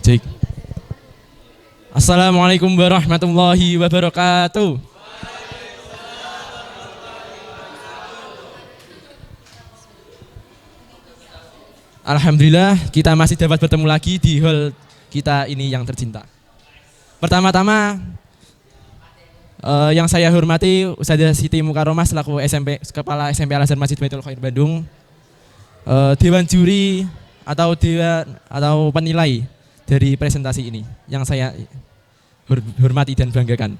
Cek. Assalamualaikum warahmatullahi wabarakatuh. Alhamdulillah kita masih dapat bertemu lagi di hall kita ini yang tercinta. Pertama-tama yang saya hormati Ustazah Siti Mukaromah selaku Kepala SMP Al Azhar Masjid Baitul Khair Bandung, Dewan Juri atau penilai dari presentasi ini yang saya hormati dan banggakan.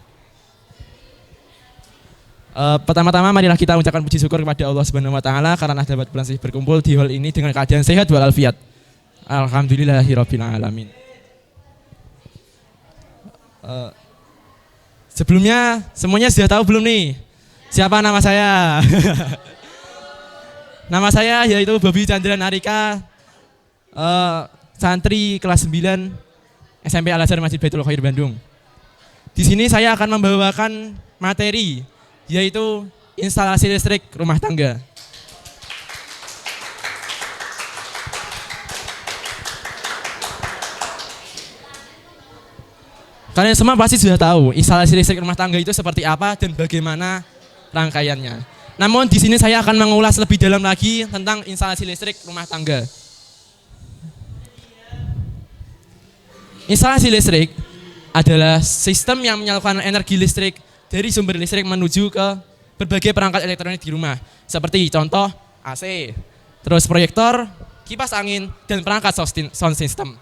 Pertama-tama marilah kita ucapkan puji syukur kepada Allah Subhanahu wa taala karena dapat berkumpul di hall ini dengan keadaan sehat walafiat. Alhamdulillahirabbil alamin. Sebelumnya semuanya sudah tahu belum nih siapa nama saya? Nama saya yaitu Bobi Chandra Narika, santri kelas 9 SMP Al Azhar Masjid Baitul Khair Bandung. Di sini saya akan membawakan materi yaitu instalasi listrik rumah tangga. Kalian semua pasti sudah tahu instalasi listrik rumah tangga itu seperti apa dan bagaimana rangkaiannya. Namun di sini saya akan mengulas lebih dalam lagi tentang instalasi listrik rumah tangga. Instalasi listrik adalah sistem yang menyalurkan energi listrik dari sumber listrik menuju ke berbagai perangkat elektronik di rumah. Seperti contoh AC, terus proyektor, kipas angin, dan perangkat sound system.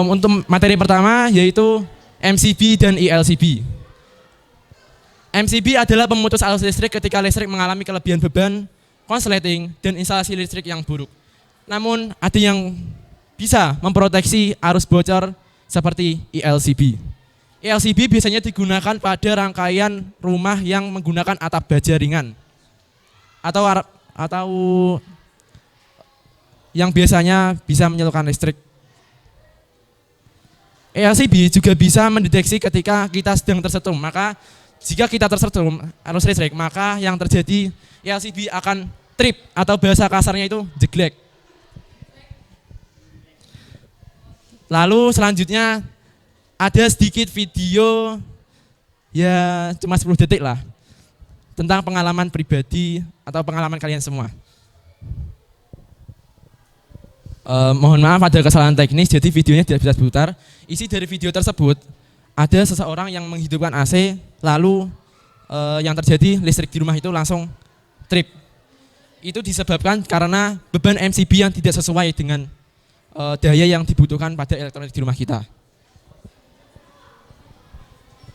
Untuk materi pertama yaitu MCB dan ELCB. MCB adalah pemutus arus listrik ketika listrik mengalami kelebihan beban, konsleting, dan instalasi listrik yang buruk. Namun ada yang bisa memproteksi arus bocor seperti ELCB. ELCB biasanya digunakan pada rangkaian rumah yang menggunakan atap baja ringan atau yang biasanya bisa menyalurkan listrik. ELCB juga bisa mendeteksi ketika kita sedang tersetrum. Maka jika kita tersetrum arus listrik, maka yang terjadi ELCB akan trip atau bahasa kasarnya itu jeglek. Lalu selanjutnya ada sedikit video ya cuma 10 detik lah tentang pengalaman pribadi atau pengalaman kalian semua. Mohon maaf ada kesalahan teknis jadi videonya tidak bisa diputar. Isi dari video tersebut ada seseorang yang menghidupkan AC lalu yang terjadi listrik di rumah itu langsung trip. Itu disebabkan karena beban MCB yang tidak sesuai dengan daya yang dibutuhkan pada elektronik di rumah kita.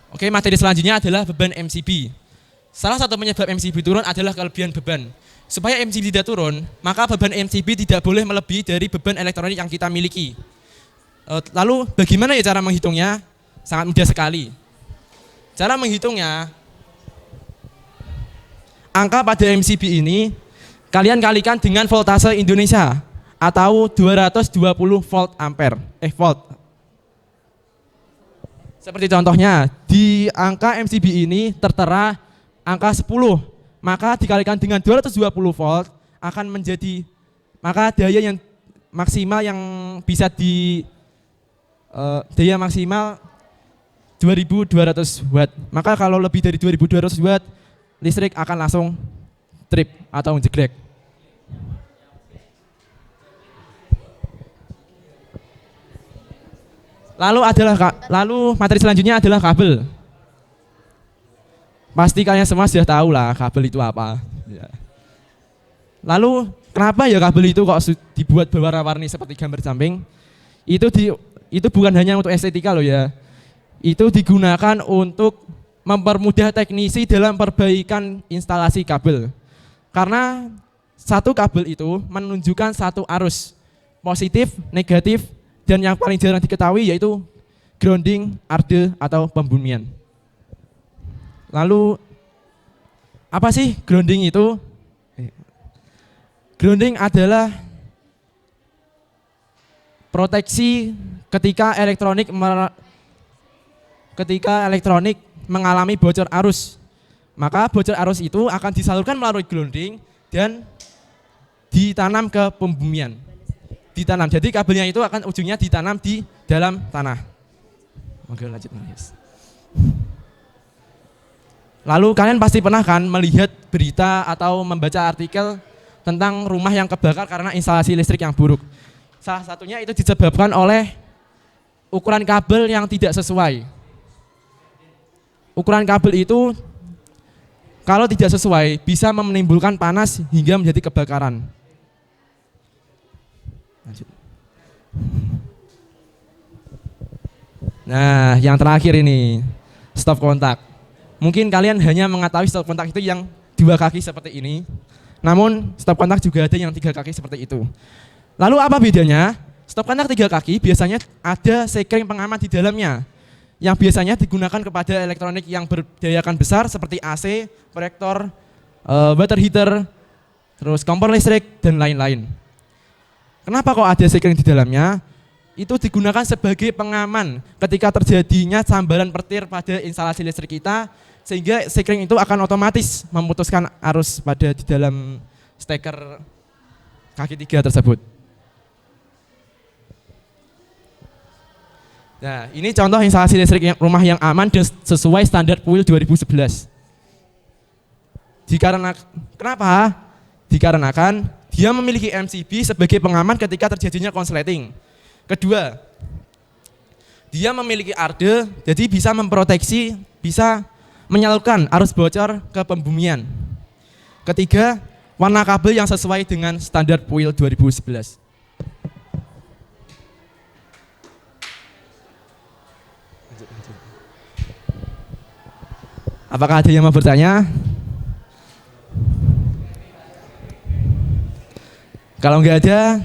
Oke, materi selanjutnya adalah beban MCB. Salah satu penyebab MCB turun adalah kelebihan beban. Supaya MCB tidak turun, maka beban MCB tidak boleh melebihi dari beban elektronik yang kita miliki. Lalu bagaimana ya cara menghitungnya? Sangat mudah sekali. Cara menghitungnya, angka pada MCB ini kalian kalikan dengan voltase Indonesia atau 220 volt ampere. Volt. Seperti contohnya, di angka MCB ini tertera angka 10, maka dikalikan dengan 220 volt akan menjadi, maka daya yang maksimal yang bisa daya maksimal 2200 watt. Maka kalau lebih dari 2200 watt, listrik akan langsung trip atau jeglek. Lalu materi selanjutnya adalah kabel. Pasti kalian semua sudah tahu lah kabel itu apa. Ya. Lalu kenapa ya kabel itu kok dibuat berwarna-warni seperti gambar samping? Itu bukan hanya untuk estetika loh ya. Itu digunakan untuk mempermudah teknisi dalam perbaikan instalasi kabel. Karena satu kabel itu menunjukkan satu arus positif, negatif, dan yang paling jarang diketahui yaitu grounding, arde, atau pembumian. Lalu apa sih grounding itu? Grounding adalah proteksi ketika elektronik mengalami bocor arus. Maka bocor arus itu akan disalurkan melalui grounding dan ditanam ke pembumian. Ditanam. Jadi kabelnya itu akan ujungnya ditanam di dalam tanah. Oke, lanjut Mas. Lalu kalian pasti pernah kan melihat berita atau membaca artikel tentang rumah yang kebakar karena instalasi listrik yang buruk. Salah satunya itu disebabkan oleh ukuran kabel yang tidak sesuai. Ukuran kabel itu kalau tidak sesuai bisa menimbulkan panas hingga menjadi kebakaran. Lanjut. Nah, yang terakhir ini stop kontak. Mungkin kalian hanya mengetahui stop kontak itu yang 2 kaki seperti ini. Namun stop kontak juga ada yang 3 kaki seperti itu. Lalu apa bedanya? Stop kontak 3 kaki biasanya ada sekring pengaman di dalamnya yang biasanya digunakan kepada elektronik yang berdayakan besar seperti AC, proyektor, water heater, terus kompor listrik dan lain-lain. Kenapa kok ada sekring di dalamnya? Itu digunakan sebagai pengaman ketika terjadinya sambaran petir pada instalasi listrik kita, sehingga sekring itu akan otomatis memutuskan arus pada di dalam steker kaki 3 tersebut. Nah, ini contoh instalasi listrik rumah yang aman dan sesuai standar PUIL 2011. Kenapa? Dikarenakan dia memiliki MCB sebagai pengaman ketika terjadinya konsleting. Kedua, dia memiliki ARDE, jadi bisa memproteksi, bisa menyalurkan arus bocor ke pembumian. Ketiga, warna kabel yang sesuai dengan standar PUIL 2011. Apakah ada yang mau bertanya? Kalau nggak ada,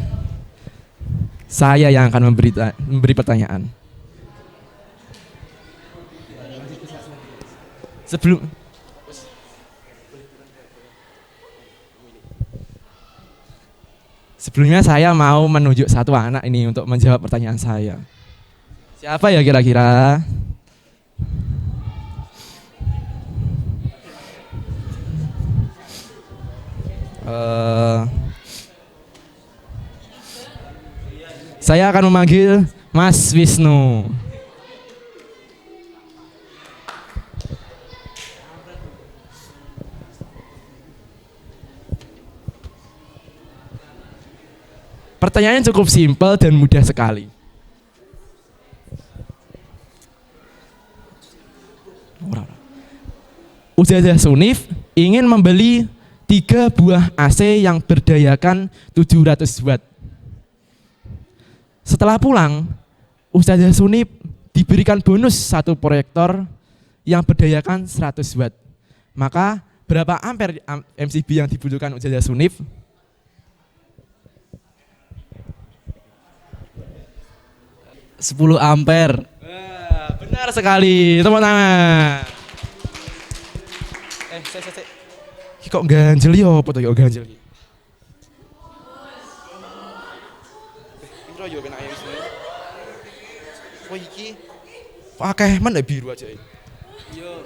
saya yang akan memberi pertanyaan. Sebelumnya saya mau menunjuk satu anak ini untuk menjawab pertanyaan saya. Siapa ya kira-kira? Saya akan memanggil Mas Wisnu. Pertanyaannya cukup simpel dan mudah sekali. Ustazah Sunif ingin membeli 3 buah AC yang berdayakan 700 watt. Setelah pulang, Ustazah Sunif diberikan bonus 1 proyektor yang berdayakan 100 watt. Maka berapa ampere MCB yang dibutuhkan Ustazah Sunif? 10 ampere. Benar sekali, tepuk tangan. Kok ganjel ya apa to kok ganjel iki? Piro yo penake wis. Oh iki. Kok akeh men biru aja iki. Yo.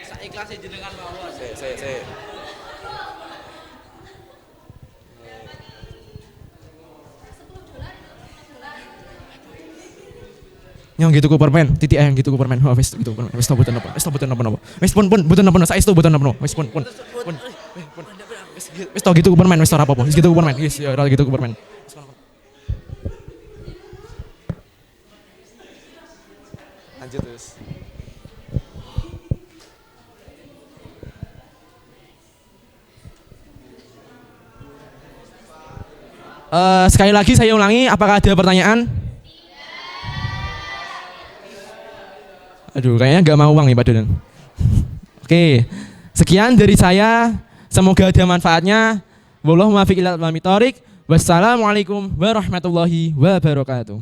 Sak ikhlase jenengan mawon. Sik. Yang gitu ku permen, titik yang gitu ku permen. Wis gitu permen. Wis boten apa. Wis pun boten apa. Saestu boten apa. Wis pun. Wis gitu ku permen, wis ora apa-apa. Wis gitu ku permen. Wis ora gitu ku permen. Lanjut terus. Sekali lagi saya ulangi, apakah ada pertanyaan? Aduh, kayaknya nggak mau uang nih Pak Donan. Oke, sekian dari saya. Semoga ada manfaatnya. Wassalamualaikum warahmatullahi wabarakatuh.